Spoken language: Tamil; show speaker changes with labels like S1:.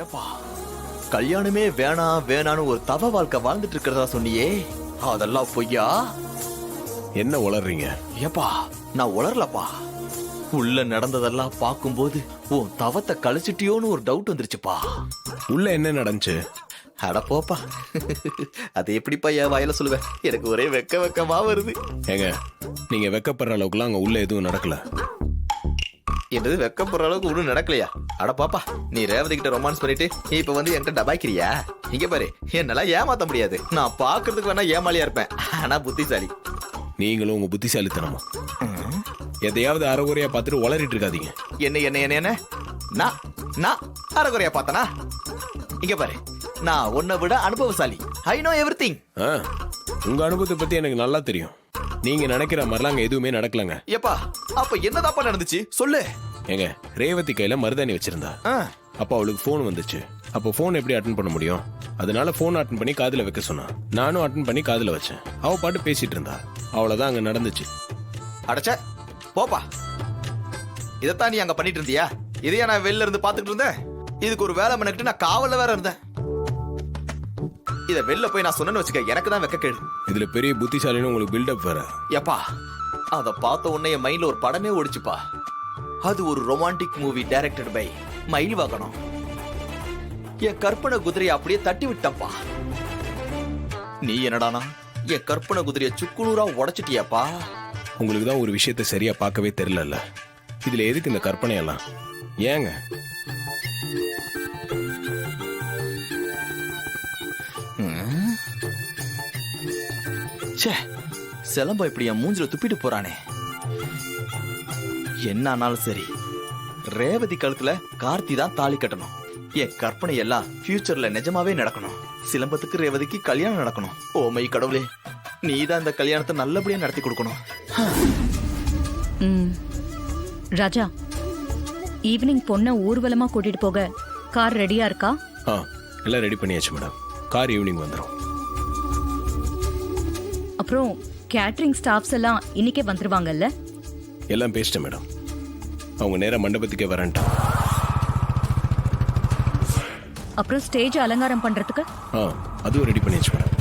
S1: ஏப்பா கல்யாணமே வேணாம் வேணான்னு ஒரு தவ வாழ்க்கை வாழ்ந்துட்டு இருக்கிறதா சொன்னியே, அதெல்லாம் பொய்யா?
S2: என்ன உளறீங்க?
S1: ஏப்பா நான் உளரலப்பா. உள்ள நடந்ததெல்லாம் பார்க்கும்போது உன் தவத்தை கழிச்சிட்டியோன்னு ஒரு டவுட் வந்துருச்சுப்பா.
S2: உள்ள என்ன நடந்துச்சு?
S1: அட போப்பா, அது எப்படிப்பா என் வாயில சொல்லுவேன்? எனக்கு ஒரே வெக்கமா வருது.
S2: ஏங்க, நீங்க வெக்கப்படுற அளவுக்குலாம் அங்க உள்ள எதுவும் நடக்கல.
S1: என்னது வெக்கப்படுற அளவுக்கு ஒன்றும் நடக்கலையா? அட பாப்பா, நீ ரேவதி கிட்ட ரொமான்ஸ் பண்ணிட்டு இப்ப வந்து என்கிட்ட டபாய்க்கிறியா? இங்க பாரு, என்னால ஏமாத்த முடியாது. நான் பாக்குறதுக்கு வேணா ஏமாளியா இருப்பேன், ஆனா புத்திசாலி.
S2: நீங்களும் உங்க புத்திசாலித்தனமா எதையாவது அறகுறையா பார்த்துட்டு உளறிட்டு இருக்காதீங்க.
S1: என்ன என்ன என்ன என்ன நான் நான் அறகுறையா பார்த்தனா? இங்க பாரு, நான் உன்னை விட அனுபவசாலி. I know everything.
S2: உங்க அனுபவத்தை பத்தி எனக்கு நல்லா தெரியும். நீங்க நினைக்கிற மாதிரிலாம் அங்க எதுவுமே நடக்கலங்க.
S1: ஏப்பா அப்ப என்னதாப்பா நடந்துச்சு சொல்லு.
S2: ஏங்க, ரேவதி கையில மருதாணி வச்சிருந்தா. அப்ப அவளுக்கு போன் வந்துச்சு. அப்போ போன் எப்படி அட்டன் பண்ண முடியும்? அதனால போன் அட்டன் பண்ணி காதுல வைக்க சொன்னா. நானும் அட்டன் பண்ணி காதுல வச்சேன். அவ பாட்டு பேசிட்டு இருந்தா. அவ்வளவுதான் அங்க நடந்துச்சு.
S1: அடச்ச போப்பா, இதத்தான் நீ அங்க பண்ணிட்டு இருந்தியா? இதையா நான் வெளில இருந்து பாத்துட்டு இருந்தேன்? இதுக்கு ஒரு வேலை மணிக்கிட்டு நான் காவல்ல வேற இருந்தேன். இத வெளில போய் நான் சொன்னேன்னு வச்சுக்க, எனக்கு தான் வெக்க கேடு.
S2: இதுல பெரிய புத்திசாலின்னு உங்களுக்கு பில்டப் வேற.
S1: ஏப்பா அத பார்த்த உடனே என் மைண்ட்ல ஒரு படமே ஓடிச்சுப்பா. அது ஒரு ரொமான்டிக் மூவி டைரக்டட் பை மயில் வாகனம். என் கற்பனை குதிரையை அப்படியே தட்டி விட்டப்பா. நீ என்னடானா என் கற்பனை குதிரையை சுக்குநூறா உடைச்சிட்டியாப்பா.
S2: உங்களுக்கு தான் ஒரு விஷயத்தை சரியா பார்க்கவே தெரியல. இதுல எதுக்கு இந்த கற்பனை எல்லாம்? ஏங்க
S1: சிலம்பா இப்படி என் மூஞ்சில துப்பிட்டு போறானே. என்ன ஆனாலும் சரி, ரேவதி கழுத்துல கார்த்தி தான் தாலி கட்டணும். என் கற்பனை எல்லாம் ஃபியூச்சர்ல நிஜமாவே நடக்கணும். சிலம்பத்துக்கு ரேவதிக்கு கல்யாணம் நடக்கணும். ஓ மை கடவுளே, நீதான் இந்த கல்யாணத்தை நல்லபடியா நடத்தி கொடுக்கணும்.
S3: ராஜா, ஈவினிங் பொண்ண ஊர்வலமா கூட்டிட்டு போக கார் ரெடியா இருக்கா?
S2: எல்லாம் ரெடி பண்ணியாச்சு மேடம். கார் ஈவினிங் வந்துடும்.
S3: அப்புறம் கேட்டரிங் ஸ்டாஃப்ஸ் எல்லாம் இன்னைக்கே வந்துருவாங்கல்ல?
S2: எல்லாம் பேசிட்டேன் மேடம். அவங்க நேரா மண்டபத்துக்கே வரேன்ட்டா.
S3: அப்புறம் ஸ்டேஜ் அலங்காரம் பண்றதுக்கு
S2: அதுவும் ரெடி பண்ணியாச்சு மேடம்.